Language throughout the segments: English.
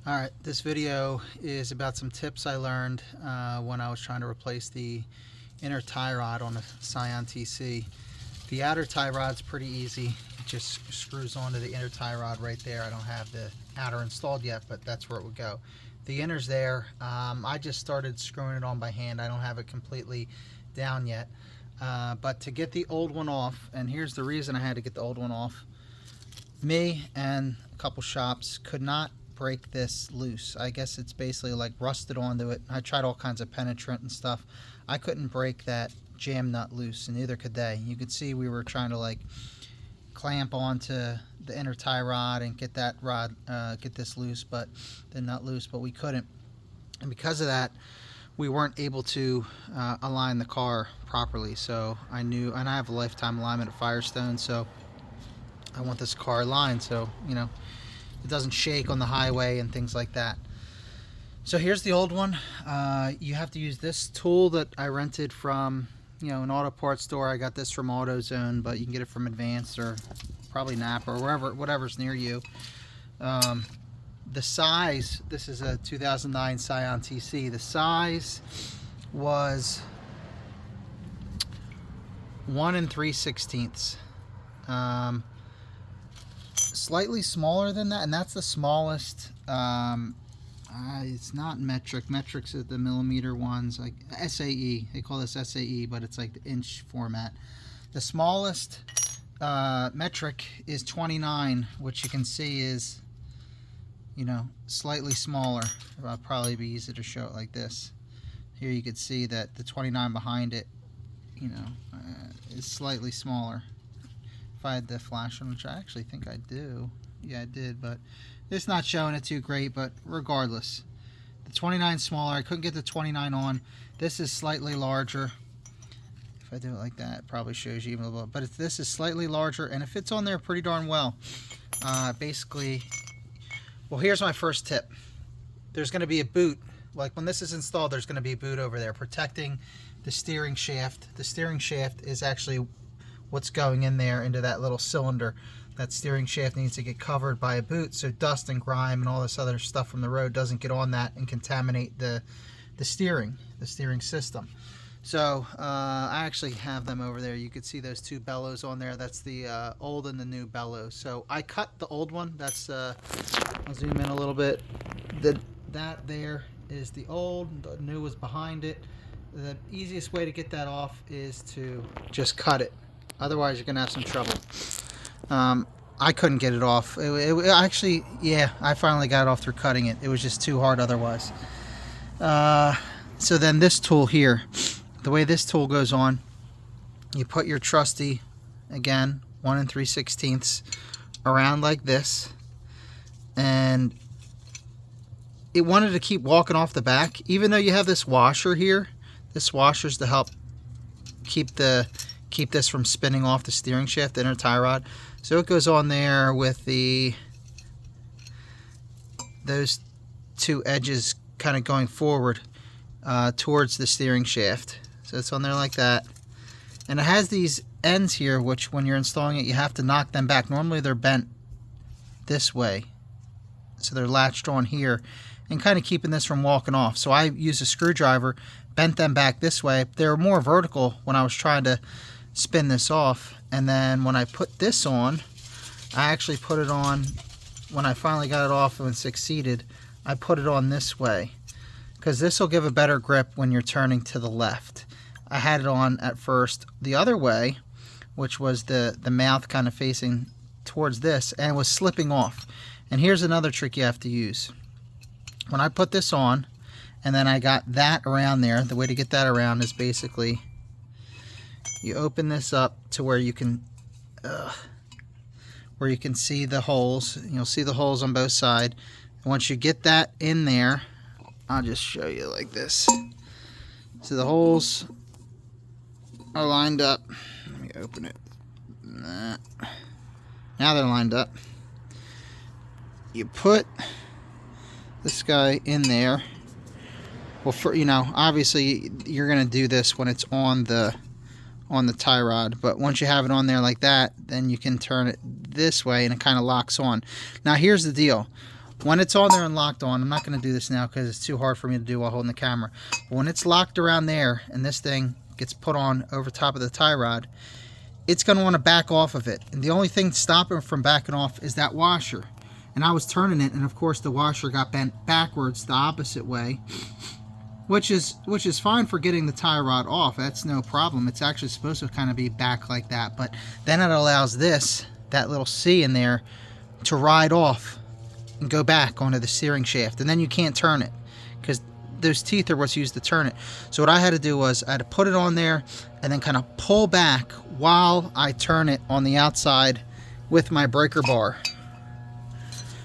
Alright, this video is about some tips I learned when I was trying to replace the inner tie rod on a Scion TC. The outer tie rod's pretty easy. It just screws onto the inner tie rod right there. I don't have the outer installed yet, but that's where it would go. The inner's there. I just started screwing it on by hand. I don't have it completely down yet. But to get the old one off, and here's the reason I had to get the old one off. Me and a couple shops could not break this loose. I guess it's basically like rusted onto it. I tried all kinds of penetrant and stuff. I couldn't break that jam nut loose, and neither could they. You could see we were trying to like clamp onto the inner tie rod and get that rod, get this loose, but the nut loose, but we couldn't. And because of that, we weren't able to align the car properly. So I knew, and I have a lifetime alignment at Firestone, so I want this car aligned so, you know, it doesn't shake on the highway and things like that. So here's the old one. You have to use this tool that I rented from, you know, an auto parts store. I got this from AutoZone, but you can get it from Advanced or probably Napa or wherever, whatever's near you. The size, this is a 2009 Scion TC. The size was 1 3/16. Slightly smaller than that, and that's the smallest. It's not metric. Metrics are the millimeter ones, like SAE. They call this SAE, but it's like the inch format. The smallest metric is 29, which you can see is, you know, slightly smaller. It'll probably be easier to show it like this. Here you can see that the 29 behind it, you know, is slightly smaller. If I had the flash on, which I actually think I do. Yeah, I did, but it's not showing it too great, but regardless. The 29 is smaller. I couldn't get the 29 on. This is slightly larger. If I do it like that, it probably shows you even a little, but this is slightly larger, and it fits on there pretty darn well. Basically, well, here's my first tip. There's going to be a boot. Like when this is installed, there's going to be a boot over there protecting the steering shaft. The steering shaft is actually what's going in there into that little cylinder. That steering shaft needs to get covered by a boot so dust and grime and all this other stuff from the road doesn't get on that and contaminate the steering system. So I actually have them over there. You could see those two bellows on there. That's the old and the new bellows. So I cut the old one. That's I'll zoom in a little bit. That there is the old. The new was behind it. The easiest way to get that off is to just cut it. Otherwise, you're gonna have some trouble. I couldn't get it off. It actually, yeah, I finally got it off through cutting it. It was just too hard otherwise. So then this tool here, the way this tool goes on, you put your trusty, again, 1 3/16 around like this, and it wanted to keep walking off the back, even though you have this washer here. This washer's to help keep this from spinning off the steering shaft, the inner tie rod. So it goes on there with those two edges kind of going forward towards the steering shaft. So it's on there like that. And it has these ends here, which when you're installing it, you have to knock them back. Normally they're bent this way. So they're latched on here and kind of keeping this from walking off. So I used a screwdriver, bent them back this way. They were more vertical when I was trying to spin this off, and then when I put this on, I actually put it on, when I finally got it off and succeeded, I put it on this way because this will give a better grip when you're turning to the left. I had it on at first the other way, which was the mouth kind of facing towards this, and it was slipping off. And here's another trick you have to use. When I put this on and then I got that around there, the way to get that around is basically you open this up to where you can see the holes. You'll see the holes on both sides. And once you get that in there, I'll just show you like this. So the holes are lined up. Let me open it. Now they're lined up. You put this guy in there. Well, you know, obviously you're gonna do this when it's on the tie rod, but once you have it on there like that, then you can turn it this way and it kind of locks on. Now here's the deal. when it's on there and locked on, I'm not going to do this now because it's too hard for me to do while holding the camera. But when it's locked around there and this thing gets put on over top of the tie rod, it's going to want to back off of it. And the only thing stopping from backing off is that washer. And I was turning it, and of course the washer got bent backwards the opposite way, which is fine for getting the tie rod off. That's no problem. It's actually supposed to kind of be back like that, but then it allows that little C in there to ride off and go back onto the steering shaft, and then you can't turn it because those teeth are what's used to turn it. So what I had to do was I had to put it on there and then kind of pull back while I turn it on the outside with my breaker bar.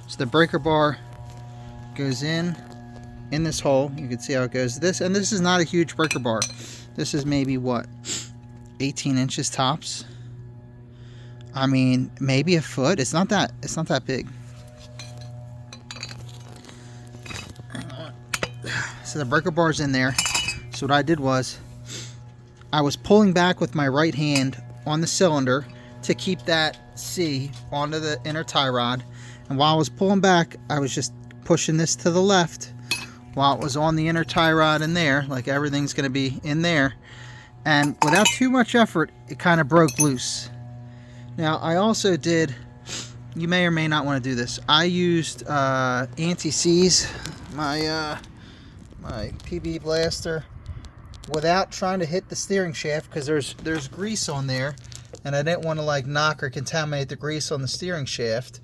So the breaker bar goes in this hole. You can see how it goes. This is not a huge breaker bar. This is maybe what, 18 inches tops. I mean, maybe a foot. It's not that big. Hang on. So the breaker bar's in there. So what I did was I was pulling back with my right hand on the cylinder to keep that C onto the inner tie rod. And while I was pulling back, I was just pushing this to the left while it was on the inner tie rod in there, like everything's going to be in there. And without too much effort, it kind of broke loose. Now, I also did, you may or may not want to do this, I used anti-seize, my PB blaster, without trying to hit the steering shaft, because there's grease on there, and I didn't want to like knock or contaminate the grease on the steering shaft.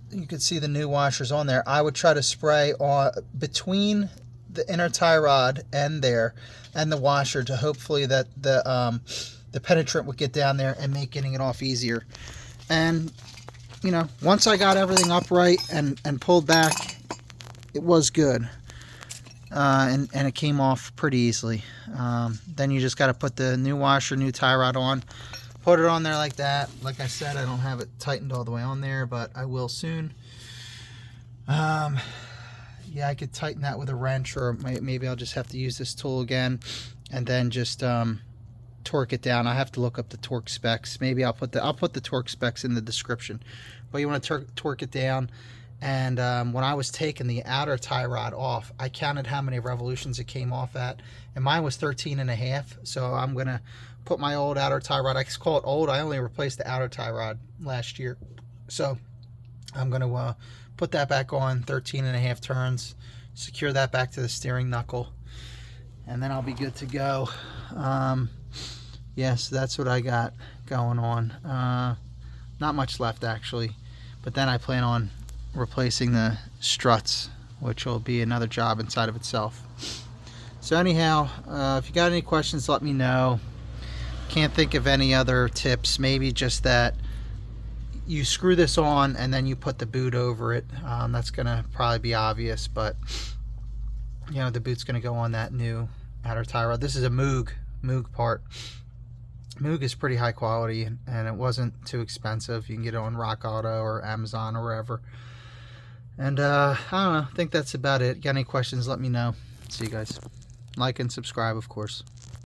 You could see the new washers on there. I would try to spray on between the inner tie rod and the washer to hopefully that the penetrant would get down there and make getting it off easier. And you know, once I got everything upright and pulled back, it was good. And it came off pretty easily. Then you just got to put the new washer, new tie rod on. Put it on there like that. Like I said, I don't have it tightened all the way on there, but I will soon. Yeah, I could tighten that with a wrench, or maybe I'll just have to use this tool again and then just torque it down. I have to look up the torque specs. Maybe I'll put the torque specs in the description. But you want to torque it down. And when I was taking the outer tie rod off, I counted how many revolutions it came off at, and mine was 13.5. So I'm gonna put my old outer tie rod, I call it old, I only replaced the outer tie rod last year, so I'm gonna put that back on, 13.5 turns, secure that back to the steering knuckle, and then I'll be good to go. Yes, that's what I got going on. Not much left actually, but then I plan on replacing the struts, which will be another job inside of itself. So anyhow, if you got any questions, let me know. Can't think of any other tips. Maybe just that you screw this on and then you put the boot over it. That's gonna probably be obvious, but you know, the boot's gonna go on that new outer tie rod. This is a Moog part. Moog is pretty high quality, and it wasn't too expensive. You can get it on Rock Auto or Amazon or wherever. And I don't know, I think that's about it. Got any questions, let me know. See you guys. Like and subscribe, of course.